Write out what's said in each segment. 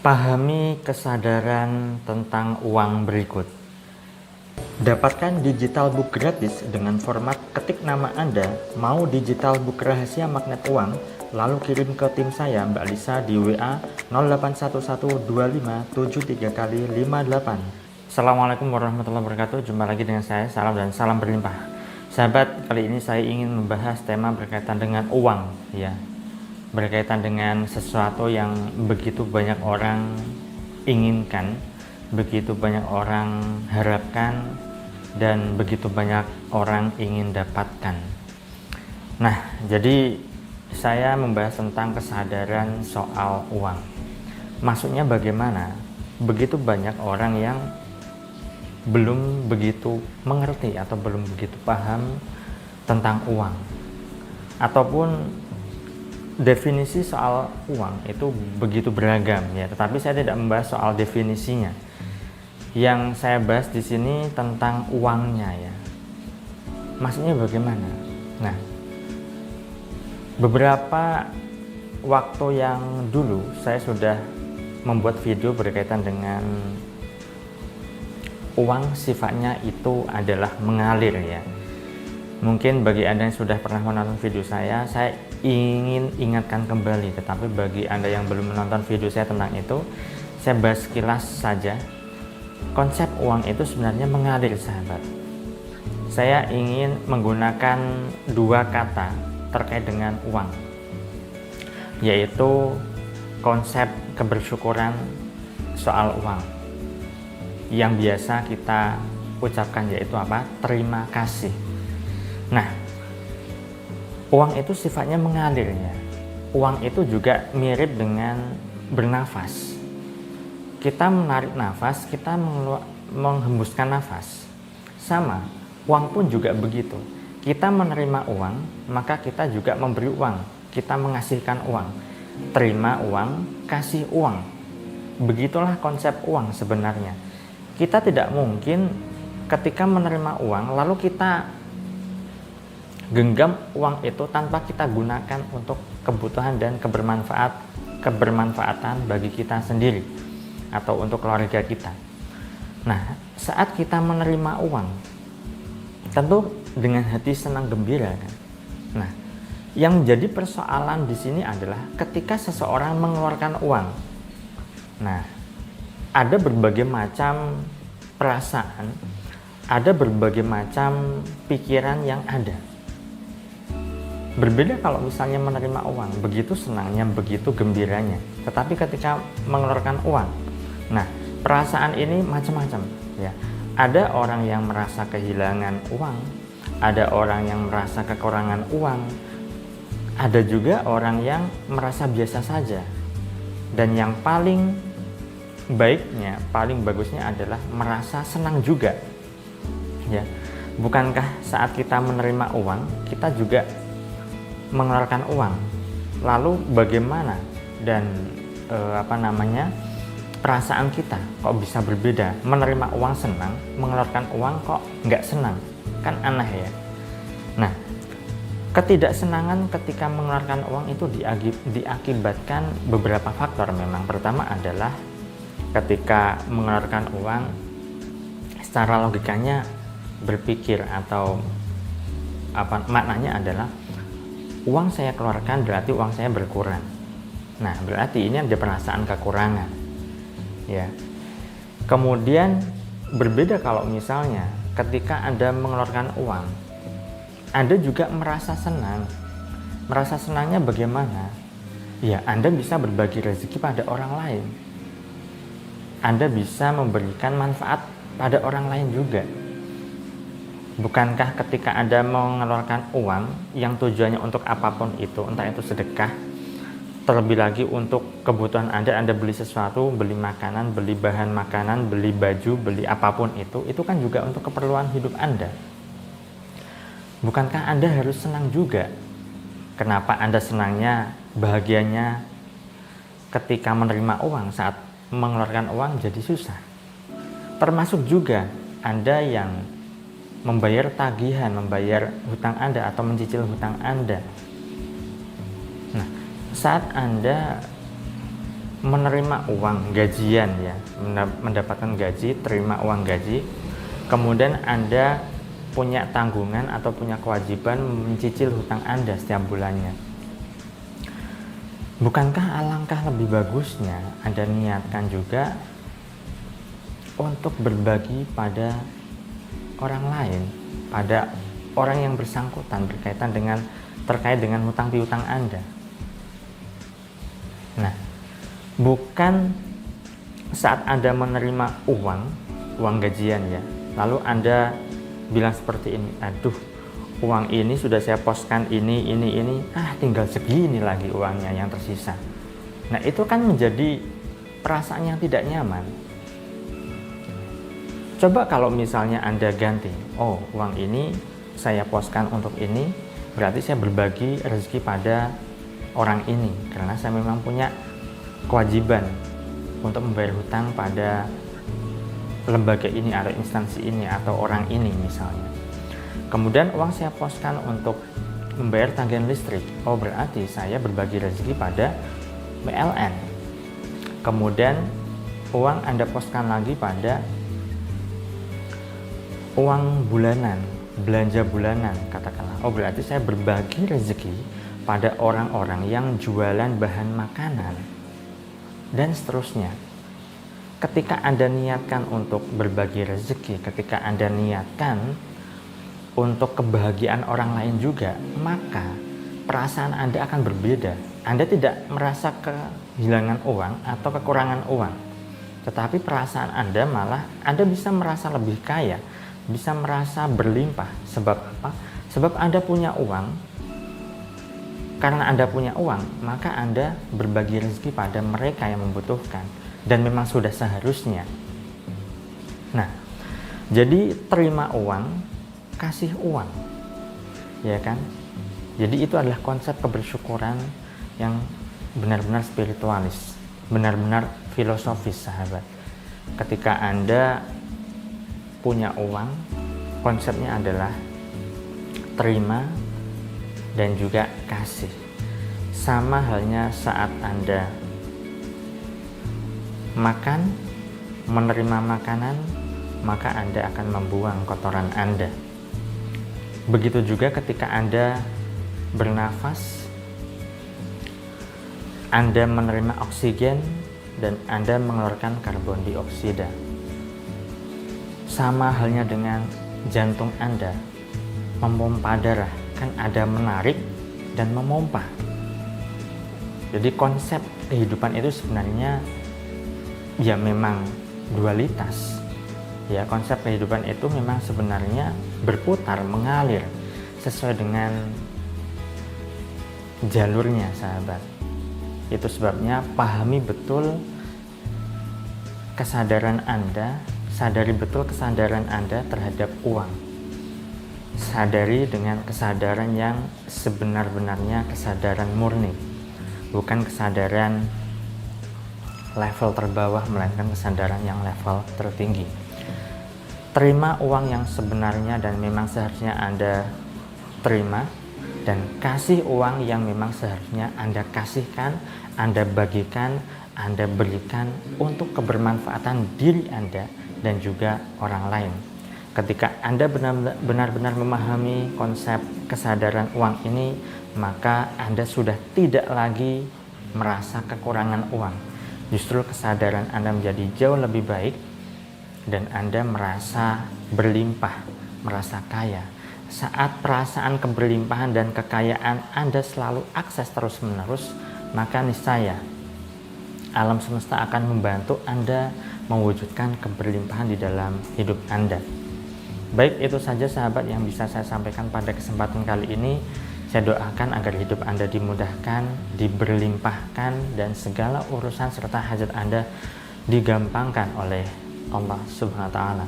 Pahami kesadaran tentang uang berikut. Dapatkan digital book gratis dengan format ketik nama Anda, mau digital book rahasia magnet uang, lalu kirim ke tim saya Mbak Lisa di WA 08112573 kali 58. Assalamualaikum warahmatullahi wabarakatuh. Jumpa lagi dengan saya, salam dan salam berlimpah. Sahabat, kali ini saya ingin membahas tema berkaitan dengan uang, ya. Berkaitan dengan sesuatu yang begitu banyak orang inginkan, begitu banyak orang harapkan, dan begitu banyak orang ingin dapatkan. Nah, jadi saya membahas tentang kesadaran soal uang. Maksudnya bagaimana? Begitu banyak orang yang belum begitu mengerti atau belum begitu paham tentang uang, ataupun definisi soal uang itu begitu beragam, ya. Tetapi saya tidak membahas soal definisinya. Yang saya bahas di sini tentang uangnya, ya. Maksudnya bagaimana? Nah, beberapa waktu yang dulu saya sudah membuat video berkaitan dengan uang sifatnya itu adalah mengalir, ya. Mungkin bagi Anda yang sudah pernah menonton video saya ingin ingatkan kembali. Tetapi bagi Anda yang belum menonton video saya tentang itu, saya bahas sekilas saja. Konsep uang itu sebenarnya mengalir, sahabat. Saya ingin menggunakan dua kata terkait dengan uang, yaitu konsep kebersyukuran soal uang, yang biasa kita ucapkan yaitu apa? Terima kasih. Nah, uang itu sifatnya mengalir, ya. Uang itu juga mirip dengan bernafas. Kita menarik nafas, kita menghembuskan nafas. Sama, uang pun juga begitu. Kita menerima uang, maka kita juga memberi uang. Kita mengasihkan uang. Terima uang, kasih uang. Begitulah konsep uang sebenarnya. Kita tidak mungkin ketika menerima uang lalu kita genggam uang itu tanpa kita gunakan untuk kebutuhan dan kebermanfaatan bagi kita sendiri atau untuk keluarga kita. Nah, saat kita menerima uang, tentu dengan hati senang gembira, kan? Nah, yang menjadi persoalan di sini adalah ketika seseorang mengeluarkan uang. Nah, ada berbagai macam perasaan, ada berbagai macam pikiran yang ada. Berbeda kalau misalnya menerima uang, begitu senangnya, begitu gembiranya. Tetapi ketika mengeluarkan uang, nah, perasaan ini macam-macam, ya. Ada orang yang merasa kehilangan uang, ada orang yang merasa kekurangan uang, ada juga orang yang merasa biasa saja. Dan yang paling baiknya, paling bagusnya adalah merasa senang juga, ya. Bukankah saat kita menerima uang, kita juga mengeluarkan uang? Lalu bagaimana dan perasaan kita kok bisa berbeda? Menerima uang senang, mengeluarkan uang kok nggak senang? Kan aneh, ya. Nah, ketidaksenangan ketika mengeluarkan uang itu diakibatkan beberapa faktor memang. Pertama adalah ketika mengeluarkan uang, secara logikanya berpikir atau maknanya adalah uang saya keluarkan berarti uang saya berkurang. Nah, berarti ini ada perasaan kekurangan, ya. Kemudian berbeda kalau misalnya ketika Anda mengeluarkan uang, Anda juga merasa senang. Merasa senangnya bagaimana? Ya, Anda bisa berbagi rezeki pada orang lain. Anda bisa memberikan manfaat pada orang lain juga. Bukankah ketika Anda mengeluarkan uang yang tujuannya untuk apapun itu, entah itu sedekah, terlebih lagi untuk kebutuhan Anda beli sesuatu, beli makanan, beli bahan makanan, beli baju, beli apapun itu kan juga untuk keperluan hidup Anda. Bukankah Anda harus senang juga? Kenapa Anda senangnya, bahagianya ketika menerima uang, saat mengeluarkan uang jadi susah? Termasuk juga Anda yang membayar tagihan, membayar hutang Anda atau mencicil hutang Anda. Nah, saat Anda menerima uang gajian ya, mendapatkan gaji, terima uang gaji, kemudian Anda punya tanggungan atau punya kewajiban mencicil hutang Anda setiap bulannya. Bukankah alangkah lebih bagusnya Anda niatkan juga untuk berbagi pada orang lain, pada orang yang bersangkutan terkait dengan hutang piutang Anda. Nah, bukan saat Anda menerima uang gajian ya, lalu Anda bilang seperti ini, aduh uang ini sudah saya poskan ini, tinggal segini lagi uangnya yang tersisa. Nah, itu kan menjadi perasaan yang tidak nyaman. Coba kalau misalnya Anda ganti, oh uang ini saya poskan untuk ini, berarti saya berbagi rezeki pada orang ini, karena saya memang punya kewajiban untuk membayar hutang pada lembaga ini atau instansi ini atau orang ini misalnya. Kemudian uang saya poskan untuk membayar tagihan listrik, oh berarti saya berbagi rezeki pada PLN. Kemudian uang Anda poskan lagi pada uang bulanan, belanja bulanan katakanlah, oh berarti saya berbagi rezeki pada orang-orang yang jualan bahan makanan dan seterusnya. Ketika Anda niatkan untuk berbagi rezeki, ketika Anda niatkan untuk kebahagiaan orang lain juga, maka perasaan Anda akan berbeda. Anda tidak merasa kehilangan uang atau kekurangan uang, tetapi perasaan Anda malah Anda bisa merasa lebih kaya, bisa merasa berlimpah. Sebab apa? Sebab Anda punya uang. Karena Anda punya uang, maka Anda berbagi rezeki pada mereka yang membutuhkan, dan memang sudah seharusnya. Nah, jadi terima uang, kasih uang, ya kan? Jadi itu adalah konsep kebersyukuran yang benar-benar spiritualis, benar-benar filosofis, sahabat. Ketika Anda punya uang, konsepnya adalah terima dan juga kasih. Sama halnya saat Anda makan, menerima makanan, maka Anda akan membuang kotoran Anda. Begitu juga ketika Anda bernafas, Anda menerima oksigen dan Anda mengeluarkan karbon dioksida. Sama halnya dengan jantung Anda memompa darah, kan ada menarik dan memompa. Jadi konsep kehidupan itu sebenarnya ya memang dualitas. Ya, konsep kehidupan itu memang sebenarnya berputar, mengalir sesuai dengan jalurnya, sahabat. Itu sebabnya pahami betul kesadaran Anda, sadari betul kesadaran Anda terhadap uang. Sadari dengan kesadaran yang sebenar-benarnya, kesadaran murni, bukan kesadaran level terbawah, melainkan kesadaran yang level tertinggi. Terima uang yang sebenarnya dan memang seharusnya Anda terima, dan kasih uang yang memang seharusnya Anda kasihkan, Anda bagikan, Anda berikan untuk kebermanfaatan diri Anda dan juga orang lain. Ketika Anda benar-benar memahami konsep kesadaran uang ini, maka Anda sudah tidak lagi merasa kekurangan uang. Justru kesadaran Anda menjadi jauh lebih baik dan Anda merasa berlimpah, merasa kaya. Saat perasaan keberlimpahan dan kekayaan Anda selalu akses terus-menerus, maka niscaya alam semesta akan membantu Anda mewujudkan keberlimpahan di dalam hidup Anda. Baik, itu saja sahabat yang bisa saya sampaikan pada kesempatan kali ini. Saya doakan agar hidup Anda dimudahkan, diberlimpahkan, dan segala urusan serta hajat Anda digampangkan oleh Allah Subhanahu wa Ta'ala.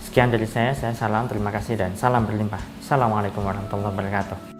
Sekian dari saya salam, terima kasih, dan salam berlimpah. Assalamualaikum warahmatullahi wabarakatuh.